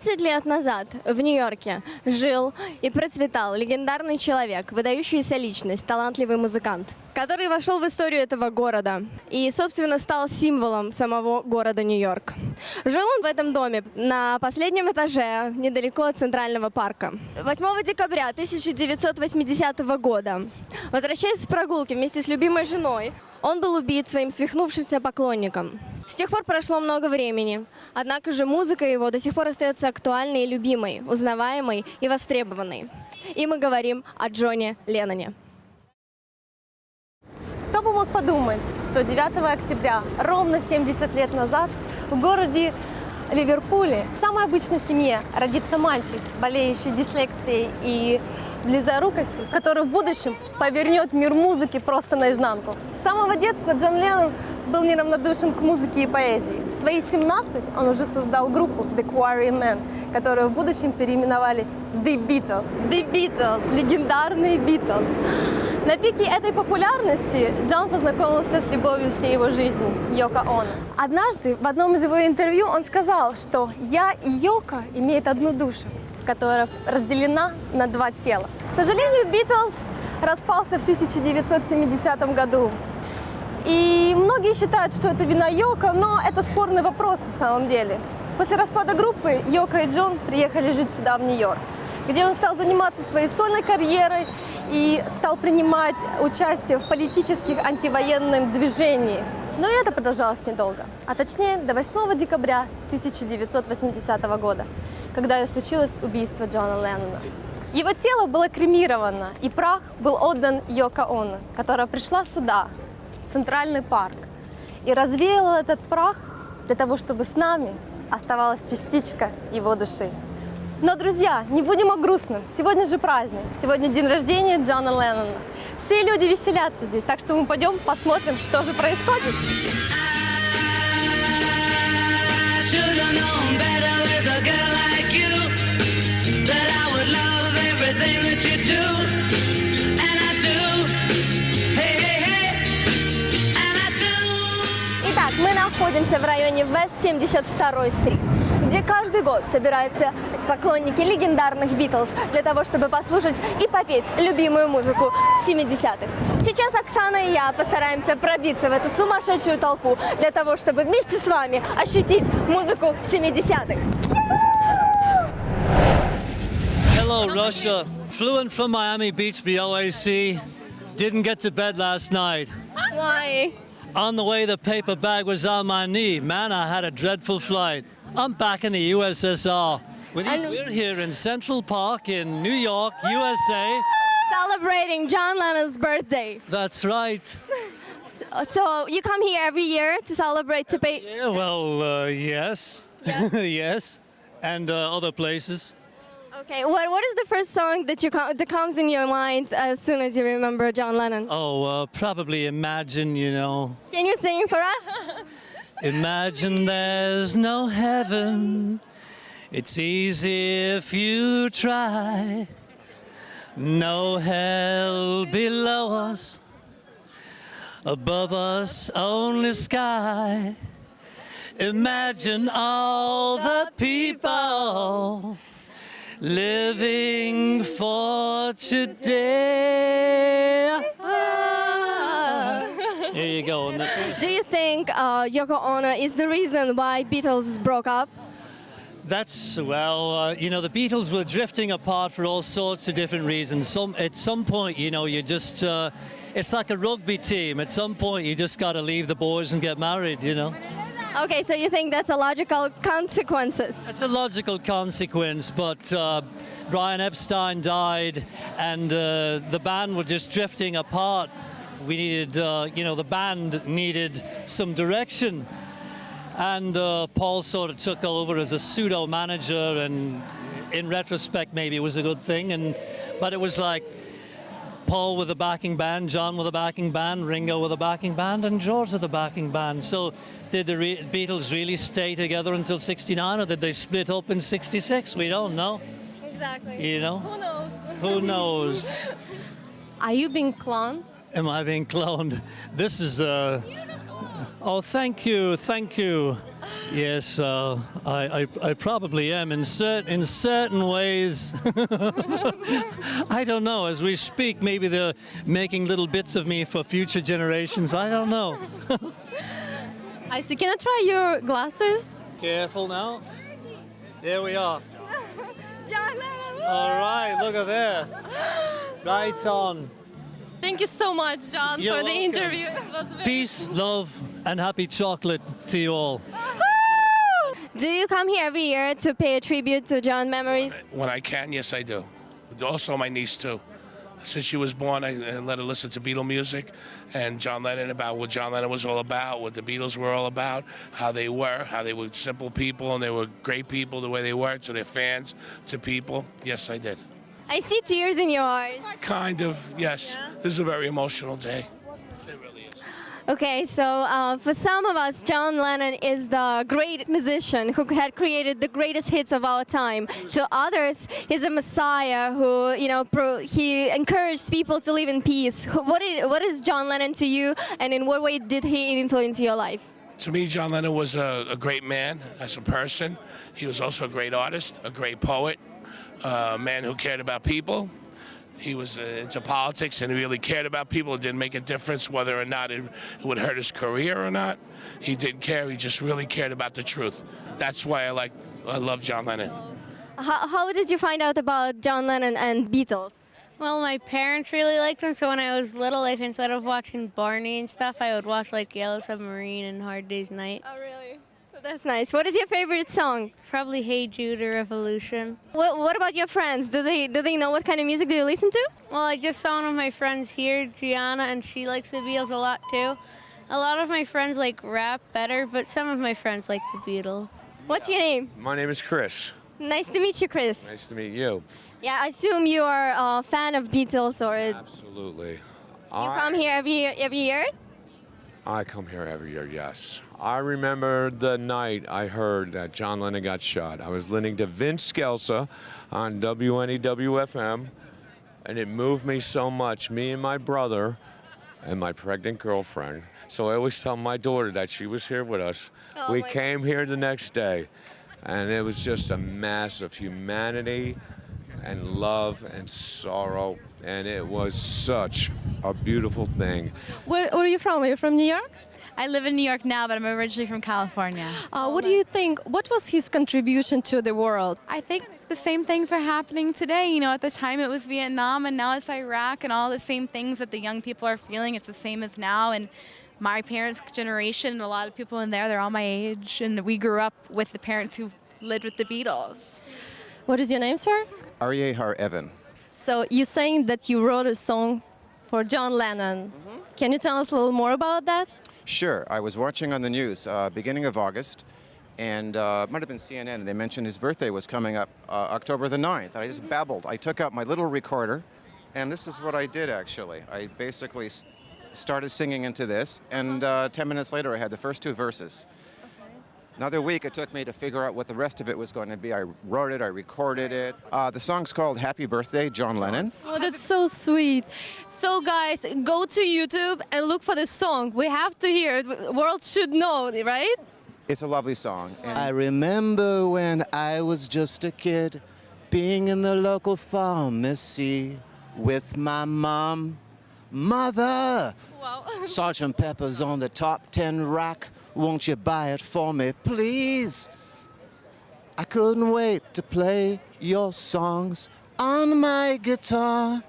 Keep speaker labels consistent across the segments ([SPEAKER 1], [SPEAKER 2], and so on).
[SPEAKER 1] 30 лет назад в Нью-Йорке жил и процветал легендарный человек, выдающаяся личность, талантливый музыкант, который вошел в историю этого города и, собственно, стал символом самого города Нью-Йорк. Жил он в этом доме на последнем этаже, недалеко от Центрального парка. 8 декабря 1980 года, возвращаясь с прогулки вместе с любимой женой, он был убит своим свихнувшимся поклонником. С тех пор прошло много времени, однако же музыка его до сих пор остается актуальной и любимой, узнаваемой и востребованной. И мы говорим о Джоне Ленноне.
[SPEAKER 2] Кто бы мог подумать, что 9 октября, ровно 70 лет назад, в городе Ливерпуле, в самой обычной семье, родится мальчик, болеющий дислексией и близорукостью, который в будущем повернет мир музыки просто наизнанку. С самого детства Джон Леннон был неравнодушен к музыке и поэзии. В свои 17 он уже создал группу The Quarrymen, которую в будущем переименовали The Beatles. The Beatles, легендарные Beatles. На пике этой популярности Джон познакомился с любовью всей его жизни, Йоко Оно. Однажды в одном из его интервью он сказал, что «я и Йоко имеют одну душу, которая разделена на два тела». К сожалению, Beatles распался в 1970 году. И многие считают, что это вина Йоко, но это спорный вопрос на самом деле. После распада группы Йоко и Джон приехали жить сюда, в Нью-Йорк, где он стал заниматься своей сольной карьерой и стал принимать участие в политических антивоенном движении. Но это продолжалось недолго, а точнее до 8 декабря 1980 года, когда и случилось убийство Джона Леннона. Его тело было кремировано, и прах был отдан Йоко Оно, которая пришла сюда, в Центральный парк, и развеяла этот прах для того, чтобы с нами оставалась частичка его души. Но, друзья, не будем о грустном. Сегодня же праздник. Сегодня день рождения Джона Леннона. Все люди веселятся здесь, так что мы пойдем посмотрим, что же происходит. Итак, мы находимся в районе West 72-й стрит, где каждый год собираются поклонники легендарных Битлз для того, чтобы послушать и попеть любимую музыку 70-х. Сейчас Оксана и я постараемся пробиться в эту сумасшедшую толпу для того, чтобы вместе с вами ощутить музыку 70-х.
[SPEAKER 3] Hello, Russia. Flew in from Miami Beach, BOAC. Didn't get to bed last night.
[SPEAKER 1] Why?
[SPEAKER 3] On the way, the paper bag was on my knee. Man, I had a dreadful flight. I'm back in the USSR. We're here in Central Park in New York, USA.
[SPEAKER 1] Celebrating John Lennon's birthday.
[SPEAKER 3] That's right.
[SPEAKER 1] So you come here every year to celebrate, to pay?
[SPEAKER 3] Yeah, well, yes.
[SPEAKER 1] Yeah.
[SPEAKER 3] Yes. And other places.
[SPEAKER 1] Okay, what is the first song that comes in your mind as soon as you remember John Lennon?
[SPEAKER 3] Oh, probably Imagine, you know.
[SPEAKER 1] Can you sing it for us?
[SPEAKER 3] Imagine there's no heaven. It's easy if you try. No hell below us. Above us, only sky. Imagine all the people living for today. There you go.
[SPEAKER 1] Do you think Yoko Ono is the reason why Beatles broke up?
[SPEAKER 3] That's, well, you know, the Beatles were drifting apart for all sorts of different reasons. At some point, you know, you just, it's like a rugby team. At some point, you just got to leave the boys and get married, you know.
[SPEAKER 1] Okay, so you think that's a logical consequences?
[SPEAKER 3] It's a logical consequence, but Brian Epstein died and the band were just drifting apart. We needed, you know, the band needed some direction. And Paul sort of took over as a pseudo manager, and in retrospect, maybe it was a good thing. But it was like Paul with a backing band, John with a backing band, Ringo with a backing band, and George with a backing band. So did the Beatles really stay together until '69, or did they split up in '66? We don't know.
[SPEAKER 2] Exactly.
[SPEAKER 3] You know?
[SPEAKER 2] Who knows?
[SPEAKER 3] Who knows?
[SPEAKER 2] Are you being cloned?
[SPEAKER 3] Am I being cloned? This is Oh, thank you, thank you. Yes, I probably am in certain ways. I don't know. As we speak, maybe they're making little bits of me for future generations. I don't know.
[SPEAKER 2] I see. Can I try your glasses?
[SPEAKER 3] Careful now. There we are.
[SPEAKER 1] John Lennon.
[SPEAKER 3] All right, look at there. Right on.
[SPEAKER 2] Thank you so much, John,
[SPEAKER 3] You're
[SPEAKER 2] for the
[SPEAKER 3] welcome.
[SPEAKER 2] interview. It was very
[SPEAKER 3] Peace, love, and happy chocolate to you all.
[SPEAKER 1] Do you come here every year to pay a tribute to John memories?
[SPEAKER 4] When I can, yes, I do. Also, my niece, too. Since she was born, I let her listen to Beatle music and John Lennon, about what John Lennon was all about, what the Beatles were all about, how they were simple people, and they were great people the way they were to their fans, to people. Yes, I did.
[SPEAKER 1] I see tears in your eyes.
[SPEAKER 4] Kind of, yes.
[SPEAKER 1] Yeah.
[SPEAKER 4] This is a very emotional day. It really is.
[SPEAKER 1] Okay, so for some of us, John Lennon is the great musician who had created the greatest hits of our time. To others, he's a messiah who, he encouraged people to live in peace. What is John Lennon to you, and in what way did he influence your life?
[SPEAKER 4] To me, John Lennon was a great man as a person. He was also a great artist, a great poet, a man who cared about people. He was into politics and he really cared about people. It didn't make a difference whether or not it would hurt his career or not. He didn't care. He just really cared about the truth. That's why I love John Lennon.
[SPEAKER 1] How did you find out about John Lennon and Beatles?
[SPEAKER 5] Well, my parents really liked them, so when I was little, instead of watching Barney and stuff, I would watch Yellow Submarine and Hard Day's Night.
[SPEAKER 1] Oh, really? That's nice. What is your favorite song?
[SPEAKER 5] Probably Hey Jude or Revolution.
[SPEAKER 1] What about your friends? Do they know what kind of music do you listen to?
[SPEAKER 5] Well, I just saw one of my friends here, Gianna, and she likes the Beatles a lot too. A lot of my friends like rap better, but some of my friends like the Beatles.
[SPEAKER 1] What's your name?
[SPEAKER 6] My name is Chris.
[SPEAKER 1] Nice to meet you, Chris.
[SPEAKER 6] Nice to meet you.
[SPEAKER 1] Yeah, I assume you are a fan of Beatles, or you
[SPEAKER 6] Absolutely.
[SPEAKER 1] come here every year?
[SPEAKER 6] I come here every year, yes. I remember the night I heard that John Lennon got shot. I was listening to Vince Scelsa on WNEW-FM, and it moved me so much, me and my brother and my pregnant girlfriend. So I always tell my daughter that she was here with us.
[SPEAKER 1] Oh
[SPEAKER 6] We
[SPEAKER 1] my
[SPEAKER 6] came here the next day, and it was just a mass of humanity and love and sorrow, and it was such a beautiful thing.
[SPEAKER 2] Where are you from? Are you from New York?
[SPEAKER 7] I live in New York now, but I'm originally from California.
[SPEAKER 2] What do you think? What was his contribution to the world?
[SPEAKER 7] I think the same things are happening today. You know, at the time it was Vietnam and now it's Iraq, and all the same things that the young people are feeling, it's the same as now. And my parents' generation, a lot of people in there, they're all my age, and we grew up with the parents who lived with the Beatles.
[SPEAKER 2] What is your name, sir?
[SPEAKER 8] Aryehar Evan.
[SPEAKER 2] So you're saying that you wrote a song for John Lennon. Can you tell us a little more about that?
[SPEAKER 8] Sure. I was watching on the news beginning of August, and it might have been CNN, and they mentioned his birthday was coming up October the 9th. And I just babbled. I took out my little recorder, and this is what I did, actually. I basically started singing into this, and 10 minutes later I had the first two verses. Another week it took me to figure out what the rest of it was going to be. I wrote it, I recorded it. The song's called Happy Birthday, John Lennon.
[SPEAKER 2] Oh, that's so sweet. So guys, go to YouTube and look for this song. We have to hear it. The world should know, right?
[SPEAKER 8] It's a lovely song. And I remember when I was just a kid, being in the local pharmacy with my mother.
[SPEAKER 2] Wow.
[SPEAKER 8] Sergeant Pepper's on the top 10 rack. Won't you buy it for me, please? I couldn't wait to play your songs on my guitar.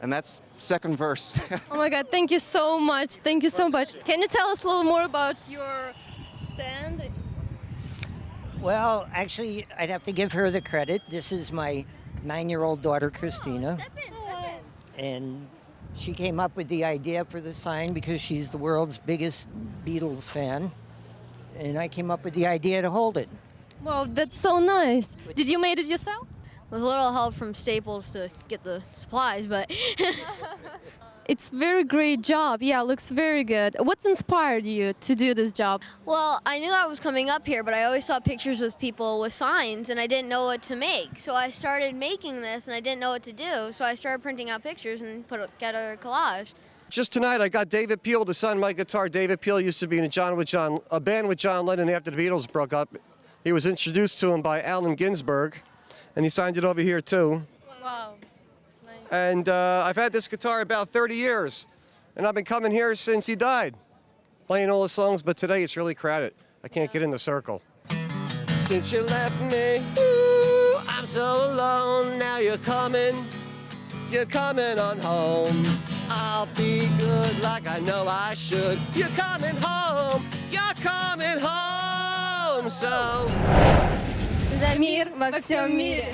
[SPEAKER 8] And that's second verse.
[SPEAKER 2] Oh my God, thank you so much. Thank you so much. Can you tell us a little more about your stand?
[SPEAKER 9] Well, actually, I'd have to give her the credit. This is my 9-year-old daughter, Christina. And she came up with the idea for the sign because she's the world's biggest Beatles fan. And I came up with the idea to hold it.
[SPEAKER 2] Wow, that's so nice. Did you made it yourself?
[SPEAKER 5] With a little help from Staples to get the supplies, but
[SPEAKER 2] It's very great job. Yeah, looks very good. What's inspired you to do this job?
[SPEAKER 5] well, I knew I was coming up here, but I always saw pictures of people with signs, and I didn't know what to make. So I started making this, and I didn't know what to do. So I started printing out pictures and put together a collage.
[SPEAKER 10] Just tonight, I got David Peel to sign my guitar. David Peel used to be in a band with John Lennon after the Beatles broke up. He was introduced to him by Allen Ginsberg, and he signed it over here too.
[SPEAKER 5] Wow. Nice.
[SPEAKER 10] And I've had this guitar about 30 years, and I've been coming here since he died, playing all his songs, but today it's really crowded. I can't get in the circle. Since you left me, ooh, I'm so alone. Now you're coming on home. I'll be good like I know I should. You're coming home, so
[SPEAKER 1] За мир во всем мире.